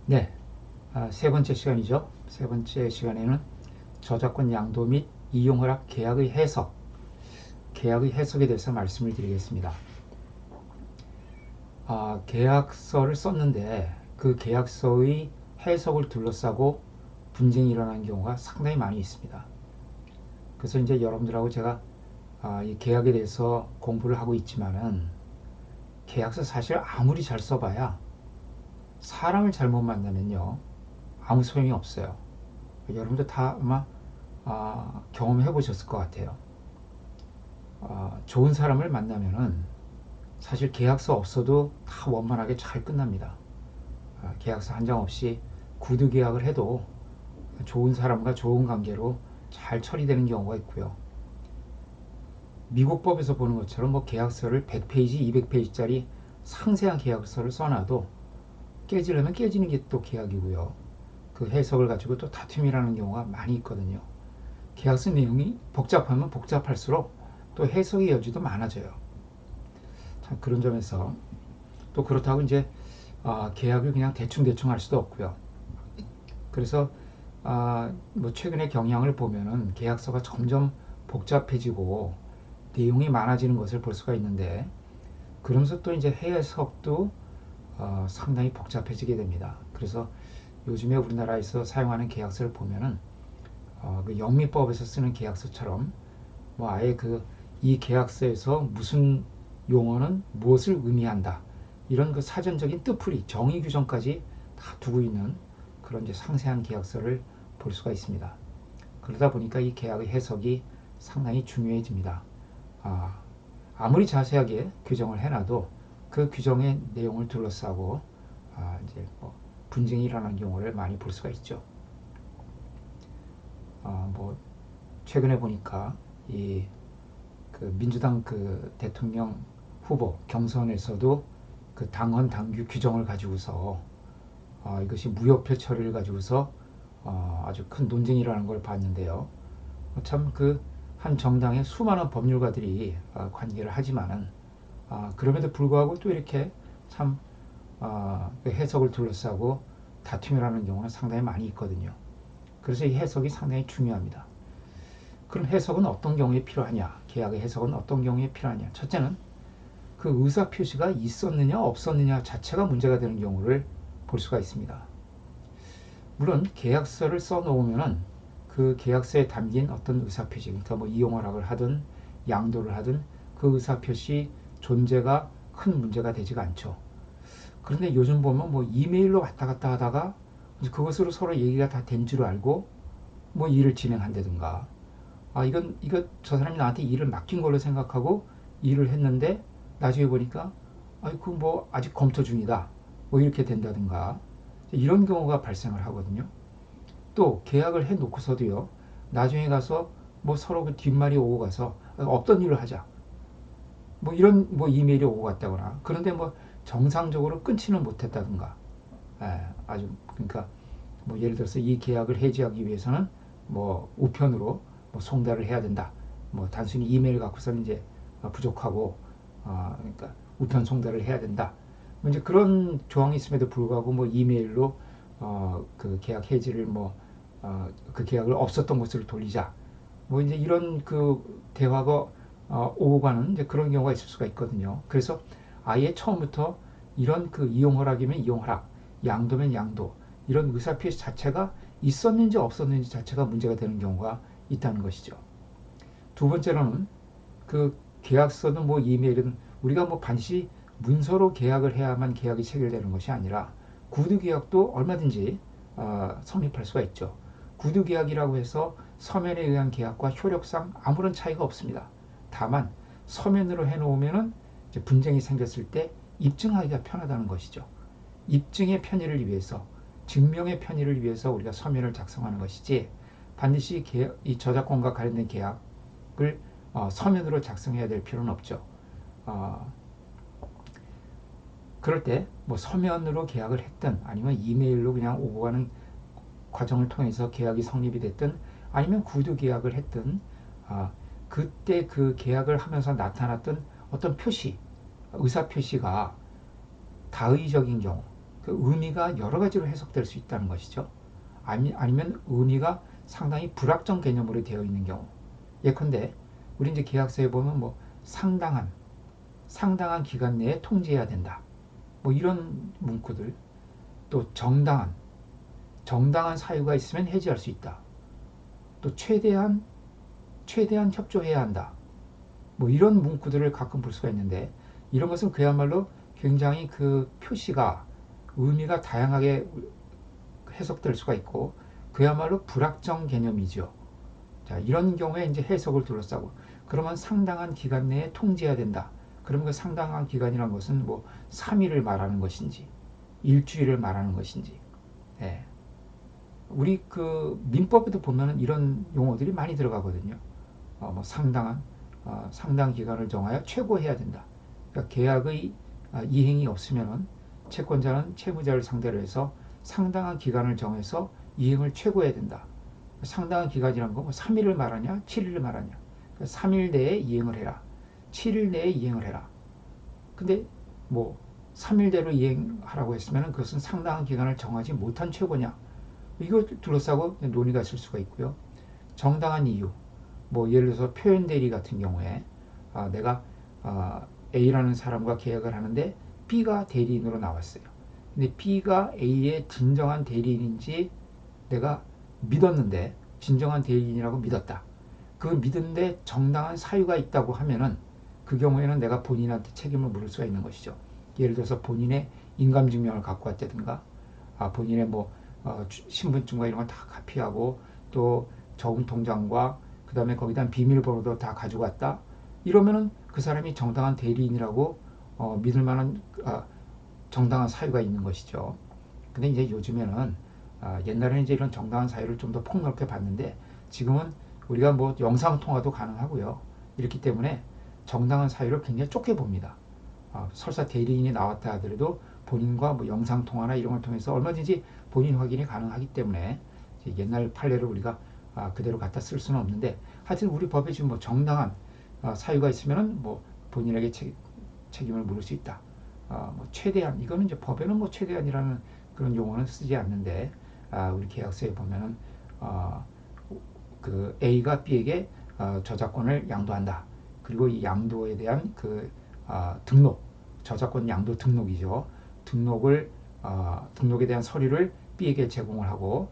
네, 세 번째 시간이죠. 세 번째 시간에는 저작권 양도 및 이용허락 계약의 해석, 계약의 해석에 대해서 말씀을 드리겠습니다. 계약서를 썼는데 그 계약서의 해석을 둘러싸고 분쟁이 일어나는 경우가 상당히 많이 있습니다. 그래서 이제 여러분들하고 제가 이 계약에 대해서 공부를 하고 있지만은 계약서 사실 아무리 잘 써봐야 사람을 잘못 만나면요 아무 소용이 없어요. 여러분들 다 아마 경험해 보셨을 것 같아요. 좋은 사람을 만나면은 사실 계약서 없어도 다 원만하게 잘 끝납니다. 계약서 한 장 없이 구두 계약을 해도 좋은 사람과 좋은 관계로 잘 처리되는 경우가 있고요. 미국 법에서 보는 것처럼 뭐 계약서를 100페이지, 200페이지짜리 상세한 계약서를 써놔도 깨지려면 깨지는 게 또 계약이고요. 그 해석을 가지고 또 다툼이라는 경우가 많이 있거든요. 계약서 내용이 복잡하면 복잡할수록 또 해석의 여지도 많아져요. 참 그런 점에서 또 그렇다고 이제 계약을 그냥 대충 할 수도 없고요. 그래서 뭐 최근의 경향을 보면은 계약서가 점점 복잡해지고 내용이 많아지는 것을 볼 수가 있는데, 그러면서 또 이제 해석도 상당히 복잡해지게 됩니다. 그래서 요즘에 우리나라에서 사용하는 계약서를 보면은 그 영미법에서 쓰는 계약서처럼 뭐 아예 그 이 계약서에서 무슨 용어는 무엇을 의미한다, 이런 그 사전적인 뜻풀이, 정의 규정까지 다 두고 있는 그런 이제 상세한 계약서를 볼 수가 있습니다. 그러다 보니까 이 계약의 해석이 상당히 중요해집니다. 아무리 자세하게 규정을 해놔도 그 규정의 내용을 둘러싸고 이제 뭐 분쟁이 일어나는 경우를 많이 볼 수가 있죠. 뭐 최근에 보니까 이 그 민주당 그 대통령 후보 경선에서도 그 당헌 당규 규정을 가지고서 이것이 무효표 처리를 가지고서 아주 큰 논쟁이 일어나는 걸 봤는데요. 참 그 한 정당의 수많은 법률가들이 관계를 하지만은 그럼에도 불구하고 또 이렇게 참 그 해석을 둘러싸고 다툼이라는 경우는 상당히 많이 있거든요. 그래서 이 해석이 상당히 중요합니다. 그럼 해석은 어떤 경우에 필요하냐? 계약의 해석은 어떤 경우에 필요하냐? 첫째는 그 의사 표시가 있었느냐 없었느냐 자체가 문제가 되는 경우를 볼 수가 있습니다. 물론 계약서를 써놓으면은 그 계약서에 담긴 어떤 의사 표시, 그러니까 뭐 이용허락을 하든 양도를 하든 그 의사 표시 존재가 큰 문제가 되지가 않죠. 그런데 요즘 보면 뭐 이메일로 왔다 갔다 하다가 그것으로 서로 얘기가 다 된 줄 알고 뭐 일을 진행한다든가, 이거 저 사람이 나한테 일을 맡긴 걸로 생각하고 일을 했는데 나중에 보니까 그 뭐 아직 검토 중이다, 뭐 이렇게 된다든가, 이런 경우가 발생을 하거든요. 또 계약을 해 놓고서도요 나중에 가서 뭐 서로 그 뒷말이 오고 가서 없던 일을 하자, 뭐 이런 뭐 이메일이 오고 갔다거나, 그런데 뭐 정상적으로 끊지는 못했다든가. 아주 그러니까 뭐 예를 들어서 이 계약을 해지하기 위해서는 뭐 우편으로 뭐 송달을 해야 된다. 뭐 단순히 이메일 갖고서는 이제 부족하고, 그러니까 우편 송달을 해야 된다. 뭐 이제 그런 조항이 있음에도 불구하고 뭐 이메일로 그 계약 해지를 그 계약을 없었던 곳으로 돌리자. 뭐 이제 이런 그 대화가 오고 가는 이제 그런 경우가 있을 수가 있거든요. 그래서 아예 처음부터 이런 그 이용 허락이면 이용 허락, 양도면 양도, 이런 의사표시 자체가 있었는지 없었는지 자체가 문제가 되는 경우가 있다는 것이죠. 두 번째로는 그 계약서든 뭐 이메일은 우리가 뭐 반드시 문서로 계약을 해야만 계약이 체결되는 것이 아니라 구두 계약도 얼마든지 성립할 수가 있죠. 구두 계약이라고 해서 서면에 의한 계약과 효력상 아무런 차이가 없습니다. 다만 서면으로 해놓으면은 이제 분쟁이 생겼을 때 입증하기가 편하다는 것이죠. 입증의 편의를 위해서, 증명의 편의를 위해서 우리가 서면을 작성하는 것이지, 반드시 이 저작권과 관련된 계약을 서면으로 작성해야 될 필요는 없죠. 어, 그럴 때 뭐 서면으로 계약을 했든 아니면 이메일로 그냥 오고 가는 과정을 통해서 계약이 성립이 됐든 아니면 구두 계약을 했든, 그때 그 계약을 하면서 나타났던 어떤 표시, 의사 표시가 다의적인 경우, 그 의미가 여러 가지로 해석될 수 있다는 것이죠. 아니면 의미가 상당히 불확정 개념으로 되어 있는 경우. 예컨대 우리 이제 계약서에 보면 뭐 상당한 기간 내에 통지해야 된다. 뭐 이런 문구들. 또 정당한 사유가 있으면 해지할 수 있다. 또 최대한 협조해야 한다. 뭐 이런 문구들을 가끔 볼 수가 있는데, 이런 것은 그야말로 굉장히 그 표시가 의미가 다양하게 해석될 수가 있고 그야말로 불확정 개념이죠. 자, 이런 경우에 이제 해석을 둘러싸고, 그러면 상당한 기간 내에 통지해야 된다. 그러면 그 상당한 기간이란 것은 뭐 3일을 말하는 것인지 일주일을 말하는 것인지. 예. 우리 그 민법에도 보면은 이런 용어들이 많이 들어가거든요. 뭐 상당 기간을 정하여 최고해야 된다. 그러니까 계약의 이행이 없으면은 채권자는 채무자를 상대로 해서 상당한 기간을 정해서 이행을 최고해야 된다. 상당한 기간이란 거 뭐 3일을 말하냐, 7일을 말하냐. 그러니까 3일 내에 이행을 해라. 7일 내에 이행을 해라. 근데 뭐 3일대로 이행하라고 했으면 그것은 상당한 기간을 정하지 못한 최고냐. 이거 둘러싸고 논의가 있을 수가 있고요. 정당한 이유. 뭐 예를 들어서 표현 대리 같은 경우에 내가 A라는 사람과 계약을 하는데 B가 대리인으로 나왔어요. 근데 B가 A의 진정한 대리인인지 내가 믿었는데, 진정한 대리인이라고 믿었다. 그 믿은데 정당한 사유가 있다고 하면은 그 경우에는 내가 본인한테 책임을 물을 수가 있는 것이죠. 예를 들어서 본인의 인감증명을 갖고 왔다든가, 본인의 뭐 신분증과 이런 걸 다 카피하고 또 저금 통장과 그 다음에 거기다 비밀번호도 다 가지고 왔다. 이러면은 그 사람이 정당한 대리인이라고 믿을 만한 정당한 사유가 있는 것이죠. 근데 이제 요즘에는 옛날에는 이제 이런 정당한 사유를 좀 더 폭넓게 봤는데, 지금은 우리가 뭐 영상 통화도 가능하고요. 이렇기 때문에 정당한 사유를 굉장히 좁게 봅니다. 설사 대리인이 나왔다 하더라도 본인과 뭐 영상 통화나 이런 걸 통해서 얼마든지 본인 확인이 가능하기 때문에 옛날 판례를 우리가 그대로 갖다 쓸 수는 없는데, 하여튼 우리 법에 지금 뭐 정당한 사유가 있으면은 뭐 본인에게 책임을 물을 수 있다. 뭐 최대한, 이거는 이제 법에는 뭐 최대한이라는 그런 용어는 쓰지 않는데, 우리 계약서에 보면은 그 A가 B에게 저작권을 양도한다. 그리고 이 양도에 대한 그 등록, 저작권 양도 등록이죠. 등록에 대한 서류를 B에게 제공을 하고,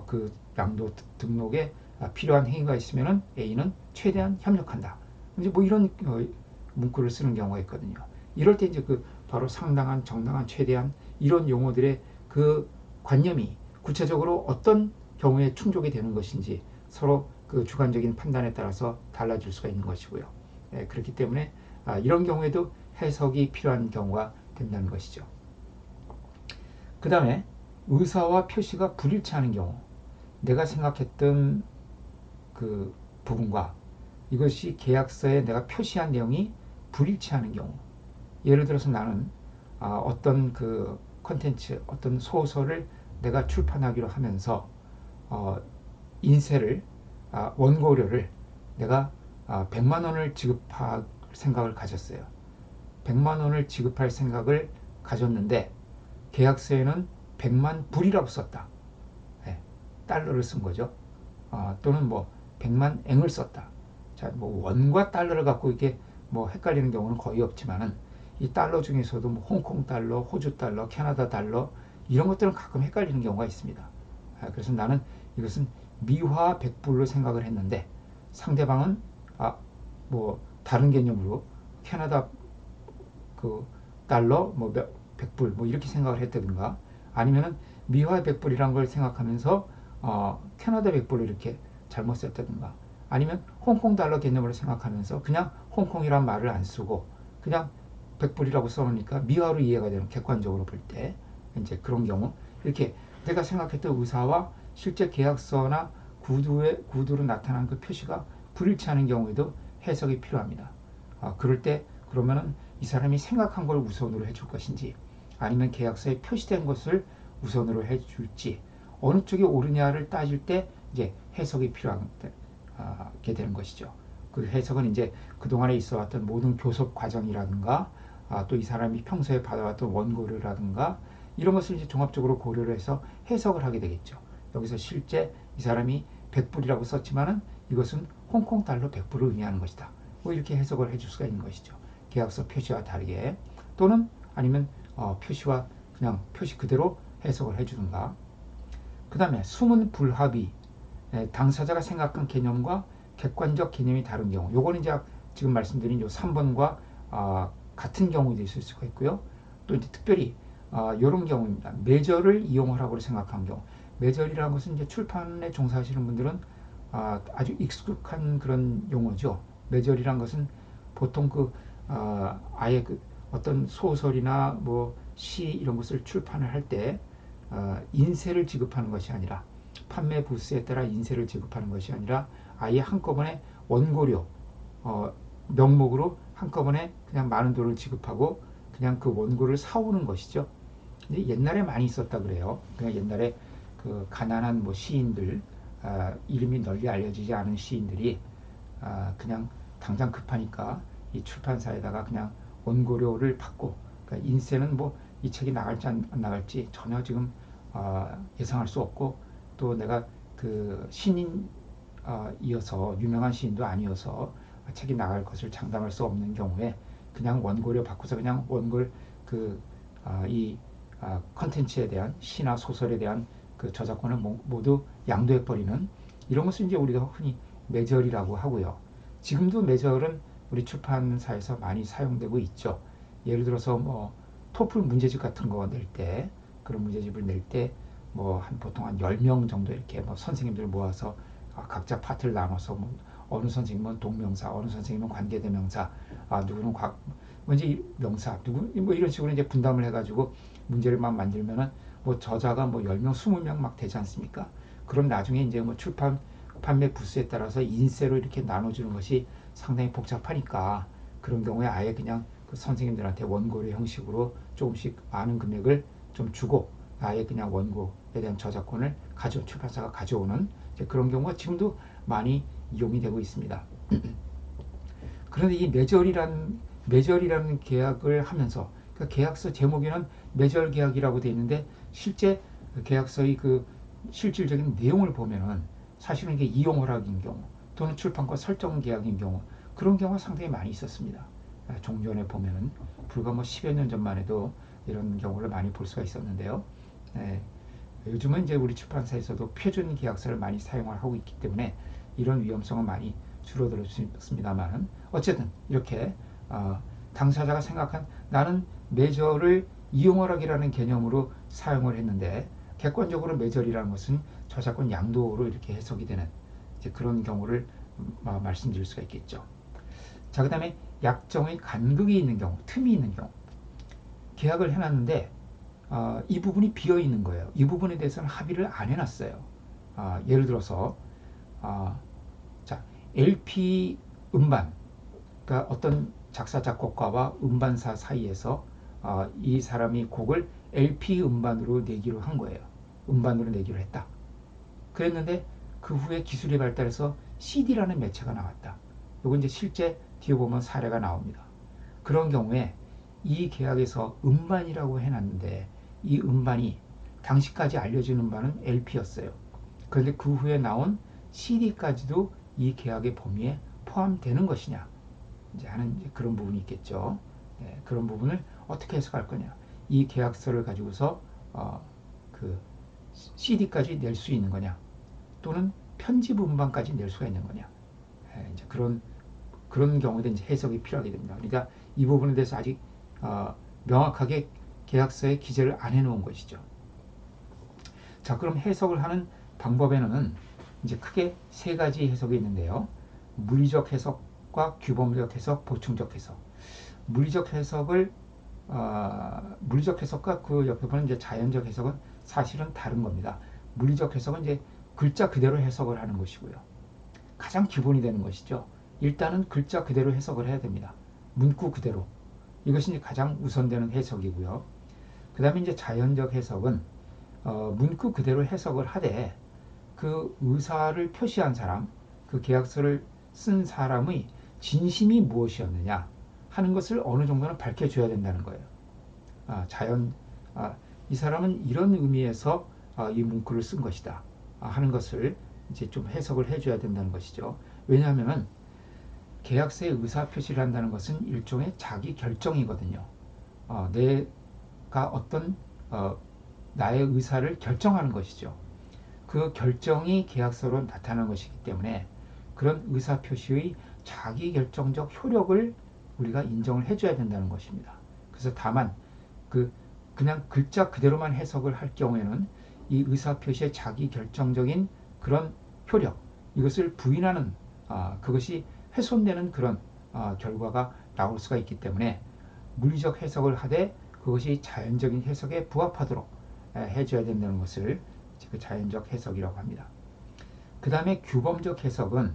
그 양도 등록에 필요한 행위가 있으면은 A는 최대한 협력한다. 이제 뭐 이런 문구를 쓰는 경우가 있거든요. 이럴 때 이제 그 바로 상당한, 정당한, 최대한 이런 용어들의 그 관념이 구체적으로 어떤 경우에 충족이 되는 것인지 서로 그 주관적인 판단에 따라서 달라질 수가 있는 것이고요. 그렇기 때문에 이런 경우에도 해석이 필요한 경우가 된다는 것이죠. 그 다음에 의사와 표시가 불일치하는 경우, 내가 생각했던 그 부분과 이것이 계약서에 내가 표시한 내용이 불일치하는 경우. 예를 들어서 나는 어떤 그 컨텐츠, 어떤 소설을 내가 출판하기로 하면서 인쇄를, 원고료를 내가 100만 원을 지급할 생각을 가졌어요. 100만 원을 지급할 생각을 가졌는데 계약서에는 100만 불이라고 썼다. 네, 달러를 쓴 거죠. 또는 뭐 100만 앵을 썼다. 자, 뭐 원과 달러를 갖고 이렇게 뭐 헷갈리는 경우는 거의 없지만은, 이 달러 중에서도 뭐 홍콩 달러, 호주 달러, 캐나다 달러 이런 것들은 가끔 헷갈리는 경우가 있습니다. 그래서 나는 이것은 미화 백불로 생각을 했는데 상대방은 뭐 다른 개념으로 캐나다 그 달러 뭐 백불 뭐 이렇게 생각을 했다든가, 아니면은 미화 백불이란 걸 생각하면서 캐나다 백불을 이렇게 잘못 썼다든가, 아니면 홍콩 달러 개념으로 생각하면서 그냥 홍콩이란 말을 안 쓰고 그냥 백불이라고 써놓으니까 미화로 이해가 되는, 객관적으로 볼 때 이제 그런 경우, 이렇게 내가 생각했던 의사와 실제 계약서나 구두로 나타난 그 표시가 불일치하는 경우에도 해석이 필요합니다. 그럴 때 그러면은 이 사람이 생각한 걸 우선으로 해줄 것인지, 아니면 계약서에 표시된 것을 우선으로 해줄지, 어느 쪽이 옳으냐를 따질 때 이제 해석이 필요하게 되는 것이죠. 그 해석은 이제 그동안에 있어왔던 모든 교섭 과정이라든가, 또 이 사람이 평소에 받아왔던 원고료라든가, 이런 것을 이제 종합적으로 고려를 해서 해석을 하게 되겠죠. 여기서 실제 이 사람이 100불이라고 썼지만은 이것은 홍콩 달러 100불을 의미하는 것이다. 뭐 이렇게 해석을 해줄 수가 있는 것이죠. 계약서 표시와 다르게. 또는 아니면 표시와 그냥 표시 그대로 해석을 해주든가. 그 다음에 숨은 불합의, 당사자가 생각한 개념과 객관적 개념이 다른 경우. 요거는 이제 지금 말씀드린 요 3번과 같은 경우도 있을 수가 있고요. 또 이제 특별히 이런 경우입니다. 매절을 이용하라고 생각한 경우. 매절이라는 것은 이제 출판에 종사하시는 분들은 아주 익숙한 그런 용어죠. 매절이란 것은 보통 아예 어떤 소설이나 뭐 시 이런 것을 출판을 할 때 인세를 지급하는 것이 아니라 판매 부수에 따라 인세를 지급하는 것이 아니라 아예 한꺼번에 원고료 명목으로 한꺼번에 그냥 많은 돈을 지급하고 그냥 그 원고를 사오는 것이죠. 근데 옛날에 많이 있었다 그래요. 그냥 옛날에 그 가난한 뭐 시인들 이름이 널리 알려지지 않은 시인들이 그냥 당장 급하니까 이 출판사에다가 그냥 원고료를 받고 그러니까 인세는 뭐 이 책이 나갈지 안 나갈지 전혀 지금 예상할 수 없고 또 내가 그 신인 이어서 유명한 시인도 아니어서 책이 나갈 것을 장담할 수 없는 경우에 그냥 원고료 받고서 그냥 원골 이 컨텐츠에 대한 시나 소설에 대한 그 저작권을 모두 양도해 버리는 이런 것을 이제 우리가 흔히 매절이라고 하고요. 지금도 매절은 우리 출판사에서 많이 사용되고 있죠. 예를 들어서 뭐 토플 문제집 같은 거 낼 때 그런 문제집을 낼 때 뭐 보통 한 10명 정도 이렇게 뭐 선생님들 모아서 각자 파트를 나눠서 뭐 어느 선생님은 동명사, 어느 선생님은 관계대명사, 누구는 이제 명사, 누구 뭐 이런 식으로 이제 분담을 해가지고 문제를 막 만들면은 뭐 저자가 뭐 10명, 20명 막 되지 않습니까? 그럼 나중에 이제 뭐 출판 판매 부수에 따라서 인세로 이렇게 나눠주는 것이 상당히 복잡하니까 그런 경우에 아예 그냥 그 선생님들한테 원고료 형식으로 조금씩 많은 금액을 좀 주고 아예 그냥 원고에 대한 저작권을 출판사가 가져오는 그런 경우가 지금도 많이 이용이 되고 있습니다. 그런데 이 매절이라는 계약을 하면서 그러니까 계약서 제목에는 매절 계약이라고 되어 있는데 실제 계약서의 그 실질적인 내용을 보면은 사실은 이게 이용허락인 경우 또는 출판과 설정 계약인 경우 그런 경우가 상당히 많이 있었습니다. 종전에 보면은 불과 뭐 10여 년 전만 해도 이런 경우를 많이 볼 수가 있었는데요. 요즘은 이제 우리 출판사에서도 표준 계약서를 많이 사용을 하고 있기 때문에 이런 위험성은 많이 줄어들었습니다만 어쨌든 이렇게 당사자가 생각한 나는 매절을 이용허락이라는 개념으로 사용을 했는데 객관적으로 매절이라는 것은 저작권 양도로 이렇게 해석이 되는 이제 그런 경우를 말씀드릴 수가 있겠죠. 자, 그 다음에 약정의 간극이 있는 경우, 틈이 있는 경우 계약을 해놨는데 이 부분이 비어 있는 거예요. 이 부분에 대해서는 합의를 안 해놨어요. 예를 들어서 자, LP 음반, 그러니까 어떤 작사 작곡가와 음반사 사이에서 이 사람이 곡을 LP 음반으로 내기로 한 거예요. 음반으로 내기로 했다. 그랬는데 그 후에 기술이 발달해서 CD라는 매체가 나왔다. 이거 이제 실제 뒤에 보면 사례가 나옵니다. 그런 경우에 이 계약에서 음반이라고 해놨는데 이 음반이 당시까지 알려진 음반은 LP였어요. 그런데 그 후에 나온 CD까지도 이 계약의 범위에 포함되는 것이냐 이제 하는 이제 그런 부분이 있겠죠. 그런 부분을 어떻게 해석할 거냐. 이 계약서를 가지고서 그 CD까지 낼 수 있는 거냐 또는 편집 음반까지 낼 수가 있는 거냐. 이제 그런 경우에 이제 해석이 필요하게 됩니다. 그러니까 이 부분에 대해서 아직 명확하게 계약서에 기재를 안 해놓은 것이죠. 자, 그럼 해석을 하는 방법에는 이제 크게 세 가지 해석이 있는데요. 물리적 해석과 규범적 해석, 보충적 해석. 물리적 해석을 물리적 해석과 그 옆에 보는 이제 자연적 해석은 사실은 다른 겁니다. 물리적 해석은 이제 글자 그대로 해석을 하는 것이고요. 가장 기본이 되는 것이죠. 일단은 글자 그대로 해석을 해야 됩니다. 문구 그대로. 이것이 이제 가장 우선되는 해석이고요. 그 다음에 이제 자연적 해석은 문구 그대로 해석을 하되 그 의사를 표시한 사람, 그 계약서를 쓴 사람의 진심이 무엇이었느냐 하는 것을 어느 정도는 밝혀줘야 된다는 거예요. 자연 이 사람은 이런 의미에서 이 문구를 쓴 것이다 하는 것을 이제 좀 해석을 해줘야 된다는 것이죠. 왜냐하면 계약서에 의사 표시를 한다는 것은 일종의 자기 결정이거든요. 내가 어떤 나의 의사를 결정하는 것이죠. 그 결정이 계약서로 나타나는 것이기 때문에 그런 의사 표시의 자기 결정적 효력을 우리가 인정을 해줘야 된다는 것입니다. 그래서 다만 그냥 글자 그대로만 해석을 할 경우에는 이 의사 표시의 자기 결정적인 그런 효력, 이것을 부인하는 그것이 훼손되는 그런 결과가 나올 수가 있기 때문에 물리적 해석을 하되 그것이 자연적인 해석에 부합하도록 해줘야 된다는 것을 그 자연적 해석이라고 합니다. 그 다음에 규범적 해석은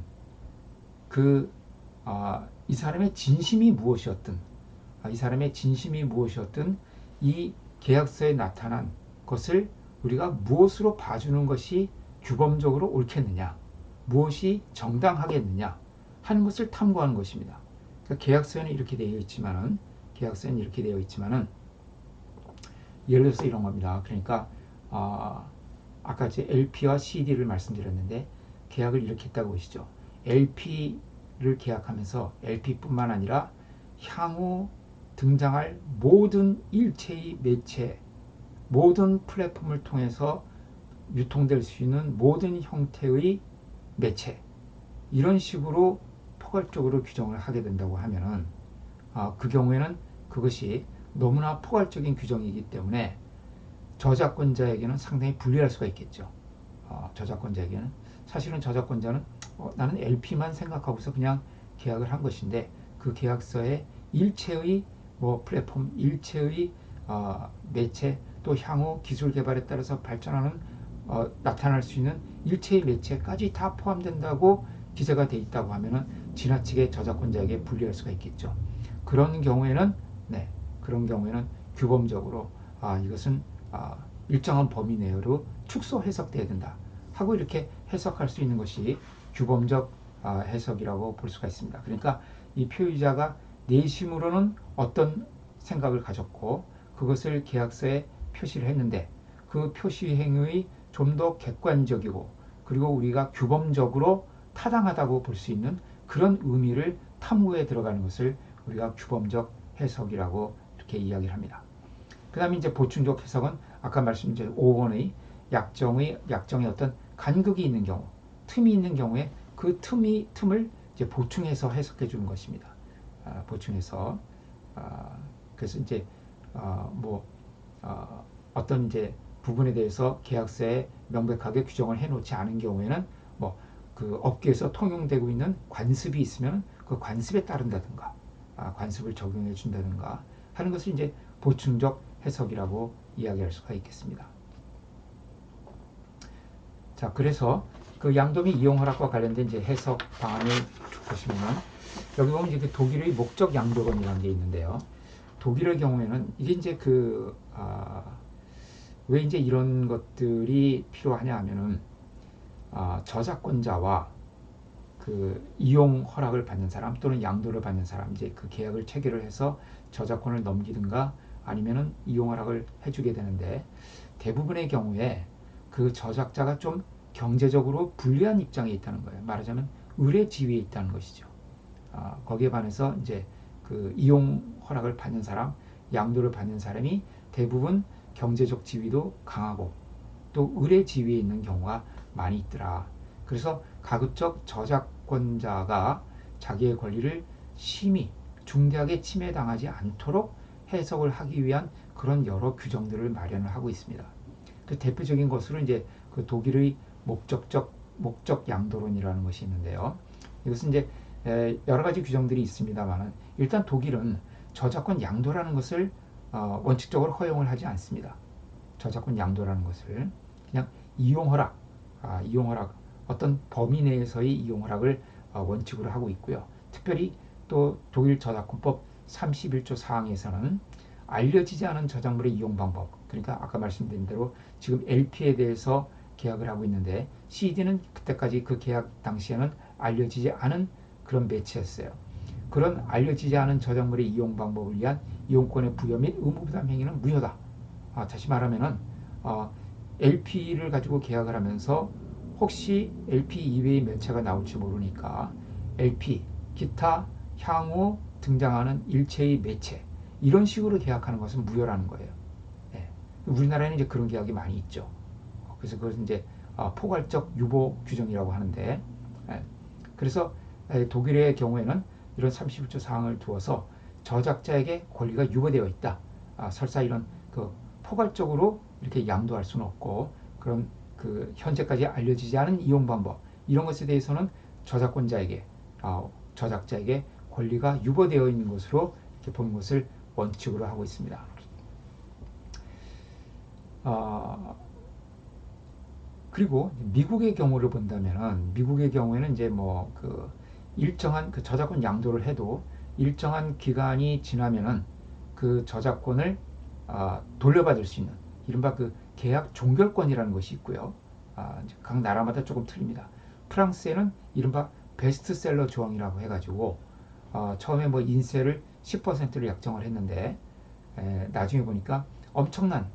이 사람의 진심이 무엇이었든 이 사람의 진심이 무엇이었든 이 계약서에 나타난 것을 우리가 무엇으로 봐주는 것이 규범적으로 옳겠느냐, 무엇이 정당하겠느냐 하는 것을 탐구하는 것입니다. 그러니까 계약서에는 이렇게 되어 있지만은 예를 들어서 이런 겁니다. 그러니까 아까 제 LP와 CD를 말씀드렸는데 계약을 이렇게 했다고 보시죠. LP를 계약하면서 LP뿐만 아니라 향후 등장할 모든 일체의 매체, 모든 플랫폼을 통해서 유통될 수 있는 모든 형태의 매체, 이런 식으로 포괄적으로 규정을 하게 된다고 하면은 그 경우에는 그것이 너무나 포괄적인 규정이기 때문에 저작권자에게는 상당히 불리할 수가 있겠죠. 저작권자에게는 사실은 저작권자는 나는 LP만 생각하고서 그냥 계약을 한 것인데 그 계약서에 일체의 플랫폼, 일체의 매체, 또 향후 기술 개발에 따라서 발전하는 나타날 수 있는 일체의 매체까지 다 포함된다고 기재가 돼 있다고 하면은 지나치게 저작권자에게 불리할 수가 있겠죠. 그런 경우에는 규범적으로 이것은 일정한 범위 내로 축소 해석돼야 된다 하고 이렇게 해석할 수 있는 것이 규범적 해석이라고 볼 수가 있습니다. 그러니까 이 표의자가 내심으로는 어떤 생각을 가졌고 그것을 계약서에 표시를 했는데 그 표시 행위의 좀 더 객관적이고 그리고 우리가 규범적으로 타당하다고 볼 수 있는 그런 의미를 탐구해 들어가는 것을 우리가 규범적 해석이라고 이렇게 이야기를 합니다. 그 다음에 이제 보충적 해석은 아까 말씀드린 5번의 약정의 어떤 간극이 있는 경우, 틈이 있는 경우에 그 틈을 이제 보충해서 해석해 주는 것입니다. 보충해서 그래서 이제 어떤 이제 부분에 대해서 계약서에 명백하게 규정을 해놓지 않은 경우에는 그 업계에서 통용되고 있는 관습이 있으면 그 관습에 따른다든가 관습을 적용해 준다든가 하는 것을 이제 보충적 해석이라고 이야기할 수가 있겠습니다. 자, 그래서 그 양도미 이용 허락과 관련된 이제 해석 방안을 보시면 여기 보면 이제 독일의 목적 양도론이라는 게 있는데요. 독일의 경우에는 이게 이제 왜 이제 이런 것들이 필요하냐 하면은 저작권자와 그 이용 허락을 받는 사람 또는 양도를 받는 사람 이제 그 계약을 체결을 해서 저작권을 넘기든가 아니면은 이용 허락을 해주게 되는데 대부분의 경우에 그 저작자가 좀 경제적으로 불리한 입장에 있다는 거예요. 말하자면 의뢰 지위에 있다는 것이죠. 거기에 반해서 이제 그 이용 허락을 받는 사람, 양도를 받는 사람이 대부분 경제적 지위도 강하고 또 의뢰 지위에 있는 경우가 많이 있더라. 그래서 가급적 저작권자가 자기의 권리를 심히 중대하게 침해당하지 않도록 해석을 하기 위한 그런 여러 규정들을 마련을 하고 있습니다. 그 대표적인 것으로 이제 그 독일의 목적 양도론이라는 것이 있는데요. 이것은 이제 여러 가지 규정들이 있습니다만은 일단 독일은 저작권 양도라는 것을 원칙적으로 허용을 하지 않습니다. 저작권 양도라는 것을 그냥 이용허락, 어떤 범위 내에서의 이용허락을 원칙으로 하고 있고요. 특별히 또 독일 저작권법 31조 사항에서는 알려지지 않은 저작물의 이용 방법, 그러니까 아까 말씀드린 대로 지금 LP에 대해서 계약을 하고 있는데 CD는 그때까지 그 계약 당시에는 알려지지 않은 그런 매체였어요. 그런 알려지지 않은 저작물의 이용 방법을 위한 이용권의 부여 및 의무 부담 행위는 무효다. 다시 말하면은 LP를 가지고 계약을 하면서 혹시 LP 이외의 매체가 나올지 모르니까 LP, 기타 향후 등장하는 일체의 매체 이런 식으로 계약하는 것은 무효라는 거예요. 예. 우리나라에는 이제 그런 계약이 많이 있죠. 그래서 그것을 이제 포괄적 유보 규정이라고 하는데, 예. 그래서 독일의 경우에는 이런 31조 사항을 두어서 저작자에게 권리가 유보되어 있다. 설사 이런 그 포괄적으로 이렇게 양도할 수는 없고 그런 그 현재까지 알려지지 않은 이용 방법 이런 것에 대해서는 저작권자에게 저작자에게 권리가 유보되어 있는 것으로 이렇게 보는 것을 원칙으로 하고 있습니다. 그리고 미국의 경우를 본다면은 미국의 경우에는 이제 뭐 그 일정한 그 저작권 양도를 해도 일정한 기간이 지나면은 그 저작권을 돌려받을 수 있는 이른바 그 계약 종결권이라는 것이 있고요. 이제 각 나라마다 조금 틀립니다. 프랑스에는 이른바 베스트셀러 조항이라고 해가지고 처음에 뭐 인세를 10%를 약정을 했는데 나중에 보니까 엄청난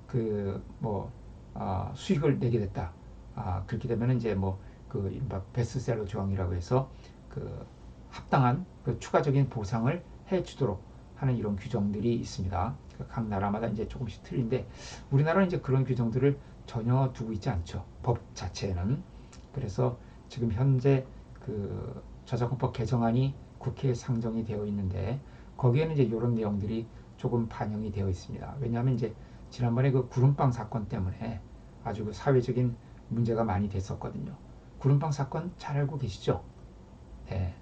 그뭐 수익을 내게 됐다. 그렇게 되면 이제 뭐그 이른바 베스트셀러 조항이라고 해서 그 합당한 그 추가적인 보상을 해주도록 하는 이런 규정들이 있습니다. 각 나라마다 이제 조금씩 틀린데 우리나라는 이제 그런 규정들을 전혀 두고 있지 않죠. 법 자체에는. 그래서 지금 현재 그 저작권법 개정안이 국회에 상정이 되어 있는데 거기에는 이제 이런 내용들이 조금 반영이 되어 있습니다. 왜냐하면 이제 지난번에 그 구름빵 사건 때문에 아주 그 사회적인 문제가 많이 됐었거든요. 구름빵 사건 잘 알고 계시죠? 네.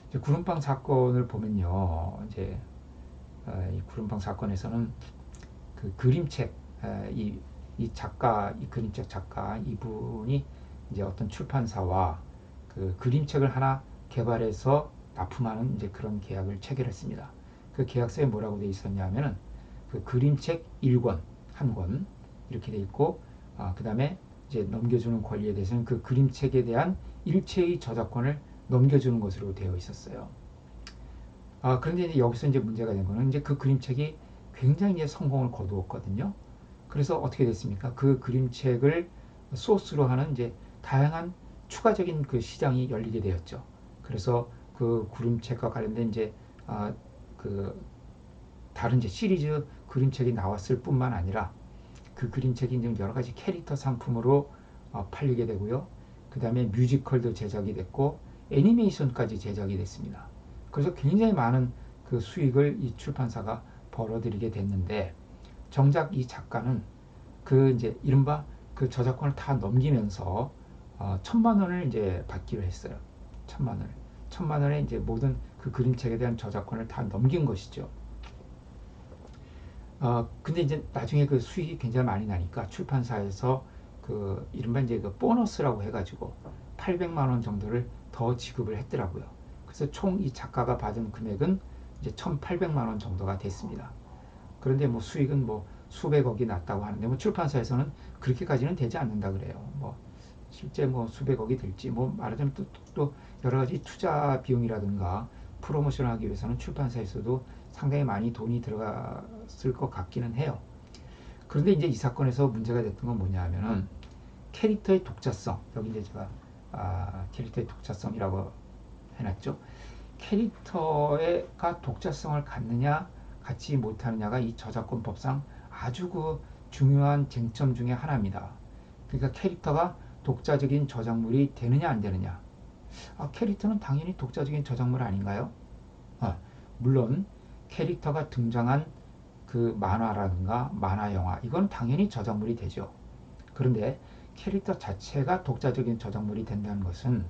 이제 구름빵 사건을 보면요, 이제 이 구름빵 사건에서는 그 그림책 이 작가 이 그림책 작가 이분이 이제 어떤 출판사와 그 그림책을 하나 개발해서 납품하는 이제 그런 계약을 체결했습니다. 그 계약서에 뭐라고 되어 있었냐면은 그 그림책 1권 한 권 이렇게 돼 있고 그 다음에 이제 넘겨주는 권리에 대해서는 그 그림책에 대한 일체의 저작권을 넘겨주는 것으로 되어 있었어요. 그런데 이제 여기서 이제 문제가 된 거는 이제 그 그림책이 굉장히 이제 성공을 거두었거든요. 그래서 어떻게 됐습니까? 그 그림책을 소스로 하는 이제 다양한 추가적인 그 시장이 열리게 되었죠. 그래서 그 그림책과 관련된 이제 그 다른 이제 시리즈 그림책이 나왔을 뿐만 아니라 그 그림책이 이제 여러 가지 캐릭터 상품으로 팔리게 되고요. 그 다음에 뮤지컬도 제작이 됐고 애니메이션까지 제작이 됐습니다. 그래서 굉장히 많은 그 수익을 이 출판사가 벌어들이게 됐는데 정작 이 작가는 그 이제 이른바 그 저작권을 다 넘기면서 1,000만 원을 이제 받기로 했어요. 1,000만 원. 1,000만 원에 이제 모든 그 그림책에 대한 저작권을 다 넘긴 것이죠. 근데 이제 나중에 그 수익이 굉장히 많이 나니까 출판사에서 그 이른바 이제 그 보너스라고 해가지고 800만 원 정도를 더 지급을 했더라고요. 그래서 총 이 작가가 받은 금액은 이제 1,800만 원 정도가 됐습니다. 그런데 뭐 수익은 뭐 수백억이 났다고 하는데 뭐 출판사에서는 그렇게까지는 되지 않는다 그래요. 뭐 실제 뭐 수백억이 될지 뭐 말하자면 또 여러 가지 투자 비용이라든가 프로모션을 하기 위해서는 출판사에서도 상당히 많이 돈이 들어갔을 것 같기는 해요. 그런데 이제 이 사건에서 문제가 됐던 건 뭐냐 하면은 캐릭터의 독자성, 여기 이제 제가 캐릭터의 독자성이라고 해놨죠. 캐릭터가 독자성을 갖느냐 갖지 못하느냐가 이 저작권법상 아주 그 중요한 쟁점 중에 하나입니다. 그러니까 캐릭터가 독자적인 저작물이 되느냐 안 되느냐. 캐릭터는 당연히 독자적인 저작물 아닌가요? 물론 캐릭터가 등장한 그 만화라든가 만화 영화 이건 당연히 저작물이 되죠. 그런데 캐릭터 자체가 독자적인 저작물이 된다는 것은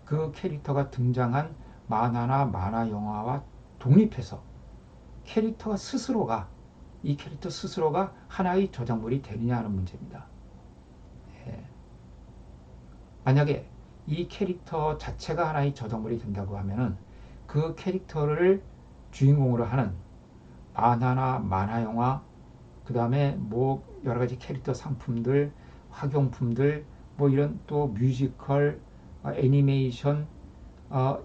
그 캐릭터가 등장한 만화나 만화 영화와 독립해서 캐릭터 스스로가 이 캐릭터 스스로가 하나의 저작물이 되느냐 하는 문제입니다. 예. 만약에 이 캐릭터 자체가 하나의 저작물이 된다고 하면은 그 캐릭터를 주인공으로 하는 만화나 만화 영화 그 다음에 뭐 여러 가지 캐릭터 상품들 학용품들 뭐 이런 또 뮤지컬 애니메이션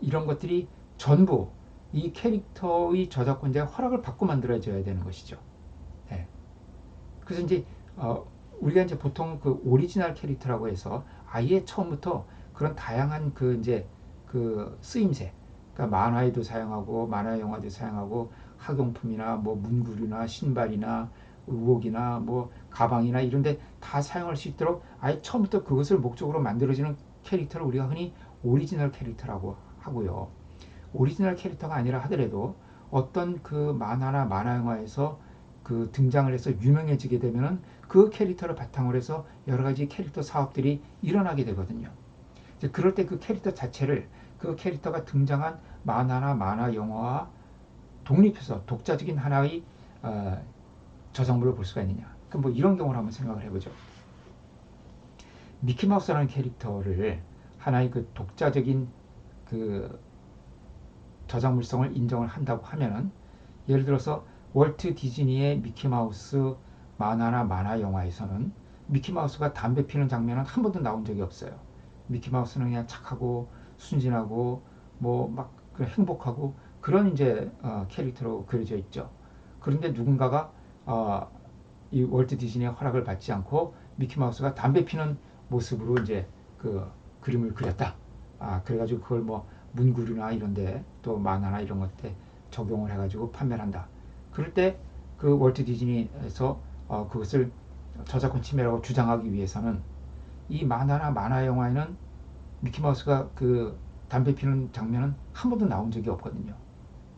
이런 것들이 전부 이 캐릭터의 저작권자의 허락을 받고 만들어져야 되는 것이죠. 네. 그래서 이제 우리가 이제 보통 그 오리지널 캐릭터라고 해서 아예 처음부터 그런 다양한 그 이제 그 쓰임새, 그러니까 만화에도 사용하고 만화 영화도 사용하고 학용품이나 뭐 문구류나 신발이나 의복이나 뭐 가방이나 이런데 다 사용할 수 있도록 아예 처음부터 그것을 목적으로 만들어지는 캐릭터를 우리가 흔히 오리지널 캐릭터라고 하고요. 오리지널 캐릭터가 아니라 하더라도 어떤 그 만화나 만화 영화에서 그 등장을 해서 유명해지게 되면은 그 캐릭터를 바탕으로 해서 여러 가지 캐릭터 사업들이 일어나게 되거든요. 이제 그럴 때 그 캐릭터 자체를 그 캐릭터가 등장한 만화나 만화 영화와 독립해서 독자적인 하나의 저작물을 볼 수가 있느냐. 그럼 뭐 이런 경우를 한번 생각을 해보죠. 미키마우스라는 캐릭터를 하나의 그 독자적인 그 저작물성을 인정을 한다고 하면은 예를 들어서 월트 디즈니의 미키마우스 만화나 만화 영화에서는 미키마우스가 담배 피는 장면은 한 번도 나온 적이 없어요. 미키마우스는 그냥 착하고 순진하고 뭐 막 행복하고 그런 이제 캐릭터로 그려져 있죠. 그런데 누군가가 이 월트 디즈니의 허락을 받지 않고 미키마우스가 담배 피는 모습으로 이제 그 그림을 그렸다. 그래가지고 그걸 뭐 문구류나 이런데 또 만화나 이런 것들 적용을 해가지고 판매를 한다. 그럴 때 그 월트 디즈니에서 그것을 저작권 침해라고 주장하기 위해서는 이 만화나 만화 영화에는 미키마우스가 그 담배 피는 장면은 한 번도 나온 적이 없거든요.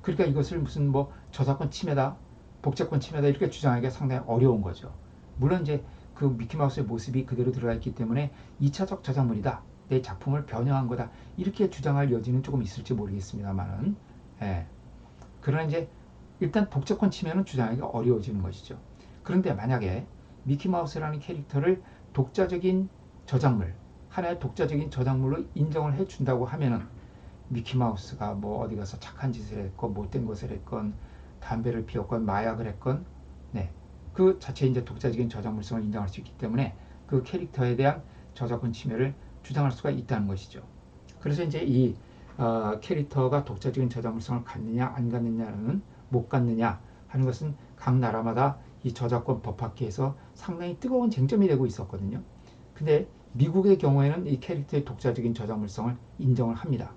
그러니까 이것을 무슨 뭐 저작권 침해다, 복제권 침해다 이렇게 주장하기가 상당히 어려운 거죠. 물론 이제 그 미키마우스의 모습이 그대로 들어가 있기 때문에 2차적 저작물이다. 내 작품을 변형한 거다. 이렇게 주장할 여지는 조금 있을지 모르겠습니다만은 예. 그러나 이제 일단 독자권 침해는 주장하기가 어려워지는 것이죠. 그런데 만약에 미키마우스라는 캐릭터를 독자적인 저작물, 하나의 독자적인 저작물로 인정을 해준다고 하면은 미키마우스가 뭐 어디 가서 착한 짓을 했건 못된 것을 했건 담배를 피웠건 마약을 했건 네. 그 자체 이제 독자적인 저작물성을 인정할 수 있기 때문에 그 캐릭터에 대한 저작권 침해를 주장할 수가 있다는 것이죠. 그래서 이제 이 캐릭터가 독자적인 저작물성을 갖느냐 안 갖느냐는 못 갖느냐 하는 것은 각 나라마다 이 저작권 법학계에서 상당히 뜨거운 쟁점이 되고 있었거든요. 근데 미국의 경우에는 이 캐릭터의 독자적인 저작물성을 인정을 합니다.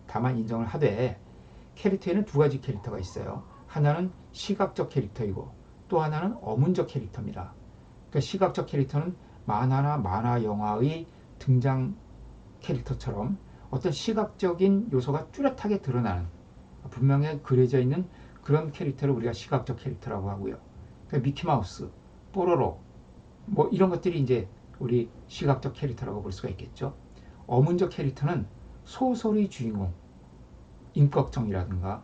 다만 인정을 하되 캐릭터에는 두 가지 캐릭터가 있어요. 하나는 시각적 캐릭터이고 또 하나는 어문적 캐릭터입니다. 그러니까 시각적 캐릭터는 만화나 만화 영화의 등장 캐릭터처럼 어떤 시각적인 요소가 뚜렷하게 드러나는 분명히 그려져 있는 그런 캐릭터를 우리가 시각적 캐릭터라고 하고요. 그러니까 미키마우스, 뽀로로 뭐 이런 것들이 이제 우리 시각적 캐릭터라고 볼 수가 있겠죠. 어문적 캐릭터는 소설의 주인공, 임꺽정이라든가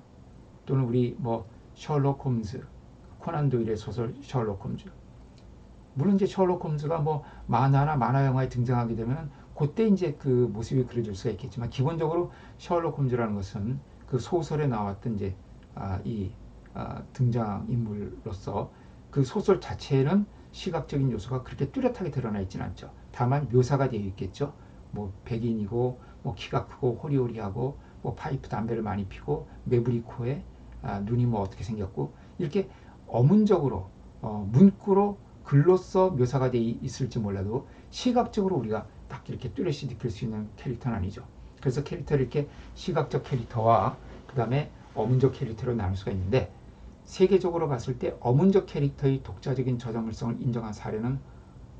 또는 우리 뭐 셜록 홈즈, 코난 도일의 소설 셜록 홈즈. 물론 이제 셜록 홈즈가 뭐 만화나 만화 영화에 등장하게 되면 그때 이제 그 모습이 그려질 수가 있겠지만 기본적으로 셜록 홈즈라는 것은 그 소설에 나왔던 이제 이 등장 인물로서 그 소설 자체에는 시각적인 요소가 그렇게 뚜렷하게 드러나 있지는 않죠. 다만 묘사가 되어 있겠죠. 뭐 백인이고 뭐 키가 크고 호리호리하고 뭐 파이프 담배를 많이 피고 매부리 코에 눈이 뭐 어떻게 생겼고 이렇게 어문적으로 문구로 글로써 묘사가 되어 있을지 몰라도 시각적으로 우리가 딱 이렇게 뚜렷이 느낄 수 있는 캐릭터는 아니죠. 그래서 캐릭터를 이렇게 시각적 캐릭터와 그 다음에 어문적 캐릭터로 나눌 수가 있는데 세계적으로 봤을 때 어문적 캐릭터의 독자적인 저작물성을 인정한 사례는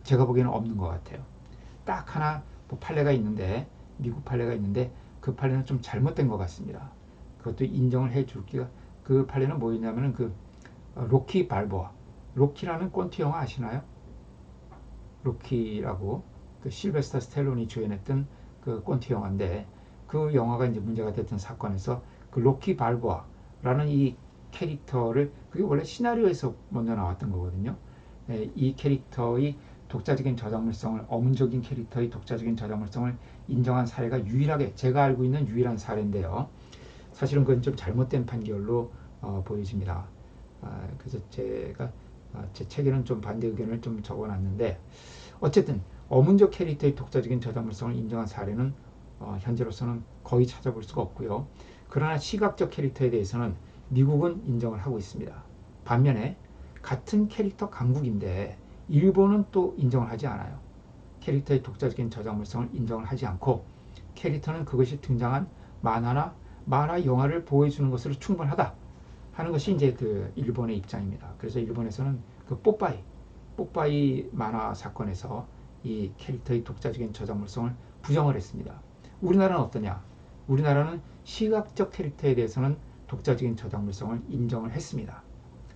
제가 보기에는 없는 것 같아요. 딱 하나 뭐 판례가 있는데 미국 판례가 있는데 그 판례는 좀 잘못된 것 같습니다. 그것도 인정을 해줄게요. 그 판례는 뭐였냐면은 그 로키 발보아, 로키라는 꼰트 영화 아시나요? 로키라고 그 실베스터 스텔론이 주연했던 그 꼰트 영화인데 그 영화가 이제 문제가 됐던 사건에서 그 로키 발보아라는 이 캐릭터를 그게 원래 시나리오에서 먼저 나왔던 거거든요. 이 캐릭터의 독자적인 저작물성을 어문적인 캐릭터의 독자적인 저작물성을 인정한 사례가 유일하게 제가 알고 있는 유일한 사례인데요. 사실은 그건 좀 잘못된 판결로 보여집니다. 그래서 제가 제 책에는 좀 반대 의견을 좀 적어놨는데 어쨌든 어문적 캐릭터의 독자적인 저작물성을 인정한 사례는 현재로서는 거의 찾아볼 수가 없고요. 그러나 시각적 캐릭터에 대해서는 미국은 인정을 하고 있습니다. 반면에 같은 캐릭터 강국인데 일본은 또 인정을 하지 않아요. 캐릭터의 독자적인 저작물성을 인정을 하지 않고 캐릭터는 그것이 등장한 만화나 만화 영화를 보여주는 것으로 충분하다 하는 것이 이제 그 일본의 입장입니다. 그래서 일본에서는 그 뽀빠이 만화 사건에서 이 캐릭터의 독자적인 저작물성을 부정을 했습니다. 우리나라는 어떠냐? 우리나라는 시각적 캐릭터에 대해서는 독자적인 저작물성을 인정을 했습니다.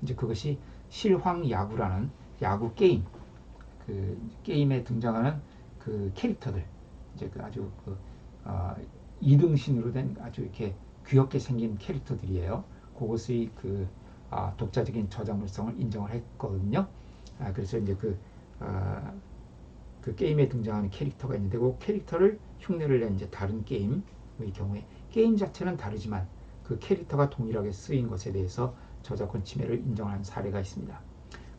이제 그것이 실황야구라는 야구 게임, 그 게임에 등장하는 그 캐릭터들, 이제 그 아주 그 이등신으로 된 아주 이렇게 귀엽게 생긴 캐릭터들이에요. 그것의 그 독자적인 저작물성을 인정을 했거든요. 그래서 이제 그 게임에 등장하는 캐릭터가 있는데 그 캐릭터를 흉내를 낸 이제 다른 게임의 경우에 게임 자체는 다르지만 그 캐릭터가 동일하게 쓰인 것에 대해서 저작권 침해를 인정한 사례가 있습니다.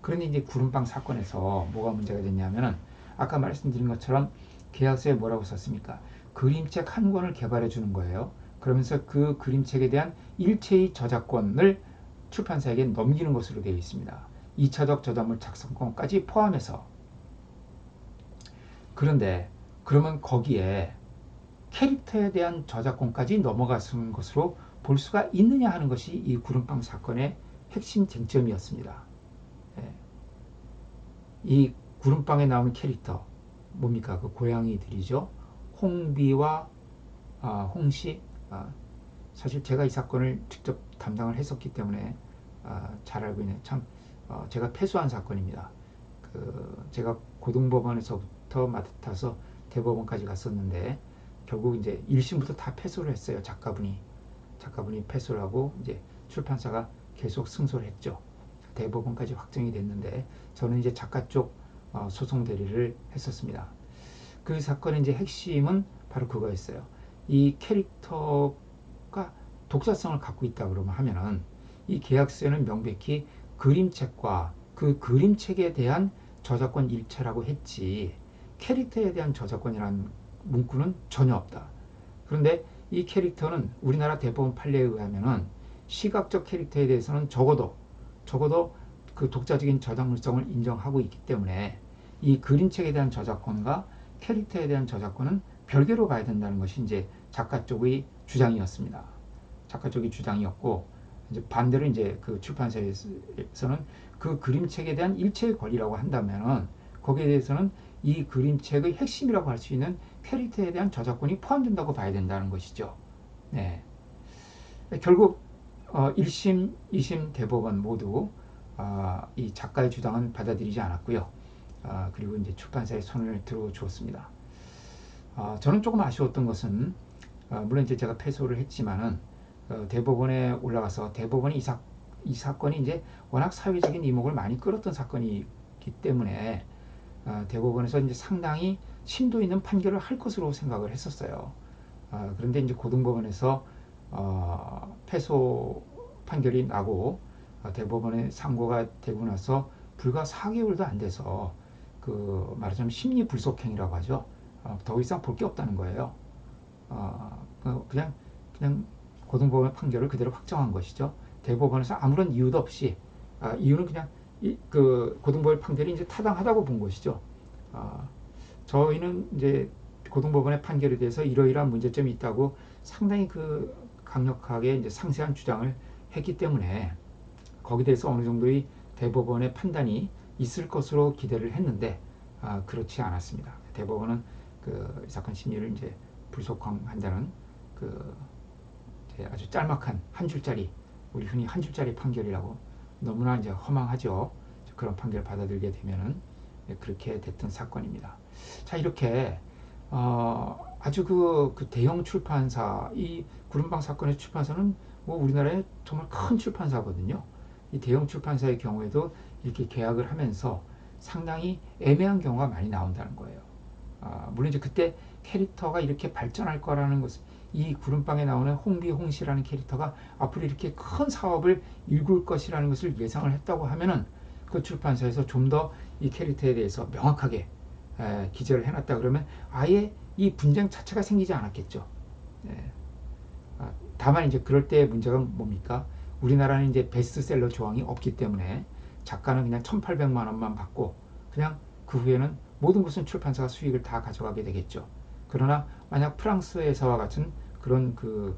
그런데 이제 구름빵 사건에서 뭐가 문제가 됐냐면은 아까 말씀드린 것처럼 계약서에 뭐라고 썼습니까? 그림책 한 권을 개발해 주는 거예요. 그러면서 그 그림책에 대한 일체의 저작권을 출판사에게 넘기는 것으로 되어 있습니다. 2차적 저작물 작성권까지 포함해서. 그런데 그러면 거기에 캐릭터에 대한 저작권까지 넘어가는 것으로 볼 수가 있느냐 하는 것이 이 구름빵 사건의 핵심 쟁점이었습니다. 이 구름빵에 나오는 캐릭터 뭡니까? 그 고양이들이죠. 홍비와 홍시. 사실 제가 이 사건을 직접 담당을 했었기 때문에 잘 알고 있는 참 제가 패소한 사건입니다. 제가 고등법원에서부터 맡아서 대법원까지 갔었는데 결국 이제 1심부터 다 패소를 했어요. 작가분이 패소를 하고 이제 출판사가 계속 승소를 했죠. 대법원까지 확정이 됐는데 저는 이제 작가 쪽 소송 대리를 했었습니다. 그 사건의 이제 핵심은 바로 그거였어요. 이 캐릭터가 독자성을 갖고 있다 그러면 하면은 이 계약서에는 명백히 그림책과 그 그림책에 대한 저작권 일체라고 했지 캐릭터에 대한 저작권이라는 문구는 전혀 없다. 그런데 이 캐릭터는 우리나라 대법원 판례에 의하면은 시각적 캐릭터에 대해서는 적어도 그 독자적인 저작물성을 인정하고 있기 때문에 이 그림책에 대한 저작권과 캐릭터에 대한 저작권은 별개로 봐야 된다는 것이 이제 작가 쪽의 주장이었습니다. 작가 쪽의 주장이었고 이제 반대로 이제 그 출판사에서는 그 그림책에 대한 일체의 권리라고 한다면은 거기에 대해서는 이 그림책의 핵심이라고 할 수 있는 캐릭터에 대한 저작권이 포함된다고 봐야 된다는 것이죠. 네. 결국 1심, 2심 대법원 모두 이 작가의 주장은 받아들이지 않았고요. 그리고 이제 출판사에 손을 들어주었습니다. 저는 조금 아쉬웠던 것은 물론 이제 제가 패소를 했지만은 대법원에 올라가서 대법원이 이 사건이 이제 워낙 사회적인 이목을 많이 끌었던 사건이기 때문에 대법원에서 이제 상당히 심도 있는 판결을 할 것으로 생각을 했었어요. 그런데 이제 고등법원에서 패소 판결이 나고 대법원에 상고가 되고 나서 불과 4개월도 안 돼서 그 말하자면 심리 불속행이라고 하죠. 더 이상 볼 게 없다는 거예요. 그냥 고등법원 판결을 그대로 확정한 것이죠. 대법원에서 아무런 이유도 없이 이유는 그냥 그 고등법원 판결이 이제 타당하다고 본 것이죠. 저희는 이제 고등법원의 판결에 대해서 이러이러한 문제점이 있다고 상당히 그 강력하게 이제 상세한 주장을 했기 때문에 거기에 대해서 어느 정도의 대법원의 판단이 있을 것으로 기대를 했는데 그렇지 않았습니다. 대법원은 이 사건 심리를 이제 불속항한다는 이제 아주 짤막한 한 줄짜리 우리 흔히 한 줄짜리 판결이라고 너무나 이제 허망하죠. 그런 판결을 받아들이게 되면은 그렇게 됐던 사건입니다. 자 이렇게 아주 그 대형 출판사 이 구름빵 사건의 출판사는 뭐 우리나라의 정말 큰 출판사거든요. 이 대형 출판사의 경우에도 이렇게 계약을 하면서 상당히 애매한 경우가 많이 나온다는 거예요. 물론 이제 그때 캐릭터가 이렇게 발전할 거라는 것은 이 구름빵에 나오는 홍비 홍시라는 캐릭터가 앞으로 이렇게 큰 사업을 일굴 것이라는 것을 예상을 했다고 하면은 그 출판사에서 좀 더 이 캐릭터에 대해서 명확하게 기재를 해놨다 그러면 아예 이 분쟁 자체가 생기지 않았겠죠. 다만 이제 그럴 때 문제가 뭡니까? 우리나라는 이제 베스트셀러 조항이 없기 때문에 작가는 그냥 1,800만 원만 받고 그냥 그 후에는 모든 것은 출판사가 수익을 다 가져가게 되겠죠. 그러나 만약 프랑스에서와 같은 그런 그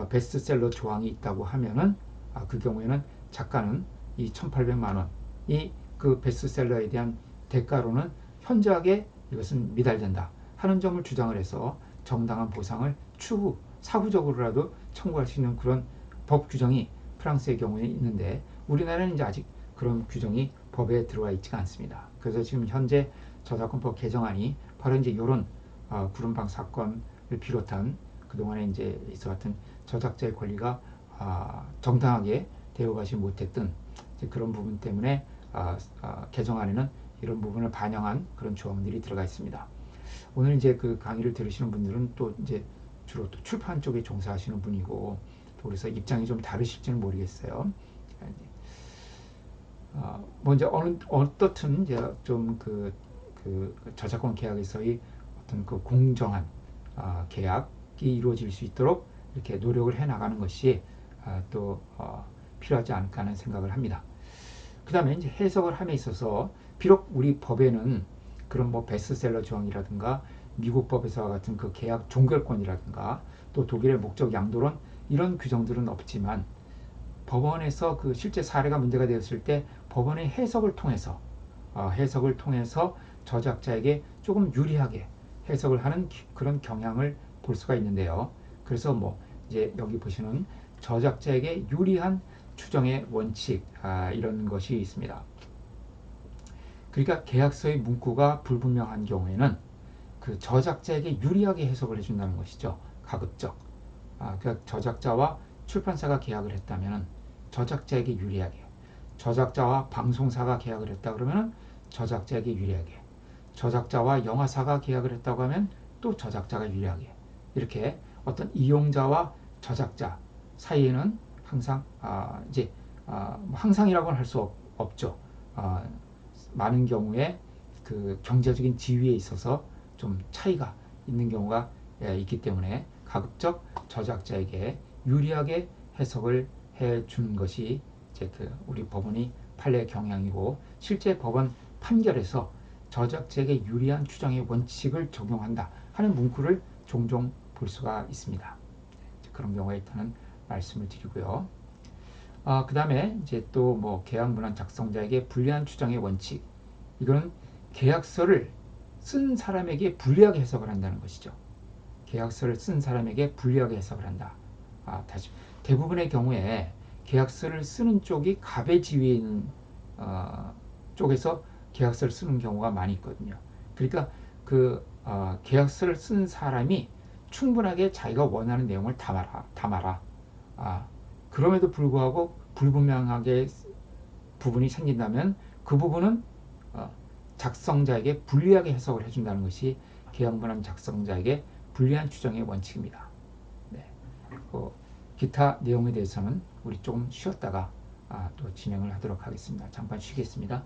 베스트셀러 조항이 있다고 하면은 그 경우에는 작가는 이 1,800만 원이 그 베스트셀러에 대한 대가로는 현저하게 이것은 미달된다 하는 점을 주장을 해서 정당한 보상을 추후 사후적으로라도 청구할 수 있는 그런 법 규정이 프랑스의 경우에 있는데 우리나라는 이제 아직 그런 규정이 법에 들어와 있지가 않습니다. 그래서 지금 현재 저작권법 개정안이 바로 이제 이런 구름방 사건을 비롯한 그동안에 이제 있어왔던 저작자의 권리가 정당하게 되어가지 못했던 그런 부분 때문에 개정안에는 이런 부분을 반영한 그런 조항들이 들어가 있습니다. 오늘 이제 그 강의를 들으시는 분들은 또 이제 주로 또 출판 쪽에 종사하시는 분이고 또 그래서 입장이 좀 다르실지는 모르겠어요. 먼저 어떻든 이제 좀 그 저작권 계약에서의 어떤 그 공정한 계약이 이루어질 수 있도록 이렇게 노력을 해 나가는 것이 또 필요하지 않을까 하는 생각을 합니다. 그 다음에 이제 해석을 함에 있어서 비록 우리 법에는 그런 뭐 베스트셀러 조항이라든가 미국 법에서와 같은 그 계약 종결권이라든가 또 독일의 목적 양도론 이런 규정들은 없지만 법원에서 그 실제 사례가 문제가 되었을 때 법원의 해석을 통해서 저작자에게 조금 유리하게 해석을 하는 그런 경향을 볼 수가 있는데요. 그래서 뭐 이제 여기 보시는 저작자에게 유리한 추정의 원칙 이런 것이 있습니다. 그러니까 계약서의 문구가 불분명한 경우에는 그 저작자에게 유리하게 해석을 해준다는 것이죠. 가급적. 그러니까 저작자와 출판사가 계약을 했다면 저작자에게 유리하게, 저작자와 방송사가 계약을 했다 그러면 저작자에게 유리하게, 저작자와 영화사가 계약을 했다고 하면 또 저작자가 유리하게, 이렇게 어떤 이용자와 저작자 사이에는 항상 이제 항상이라고는 할 수 없죠. 많은 경우에 그 경제적인 지위에 있어서 좀 차이가 있는 경우가 있기 때문에 가급적 저작자에게 유리하게 해석을 해 주는 것이 이제 그 우리 법원이 판례 경향이고 실제 법원 판결에서 저작자에게 유리한 추정의 원칙을 적용한다 하는 문구를 종종 볼 수가 있습니다. 그런 경우에 있다는 말씀을 드리고요. 그 다음에 이제 또 뭐 계약문안 작성자에게 불리한 추정의 원칙, 이거는 계약서를 쓴 사람에게 불리하게 해석을 한다는 것이죠. 계약서를 쓴 사람에게 불리하게 해석을 한다. 다시 대부분의 경우에 계약서를 쓰는 쪽이 갑의 지위에 있는 쪽에서 계약서를 쓰는 경우가 많이 있거든요. 그러니까 그 계약서를 쓴 사람이 충분하게 자기가 원하는 내용을 담아라. 그럼에도 불구하고 불분명하게 부분이 생긴다면 그 부분은 작성자에게 불리하게 해석을 해준다는 것이 계약문안 작성자에게 불리한 추정의 원칙입니다. 네. 기타 내용에 대해서는 우리 조금 쉬었다가 또 진행을 하도록 하겠습니다. 잠깐 쉬겠습니다.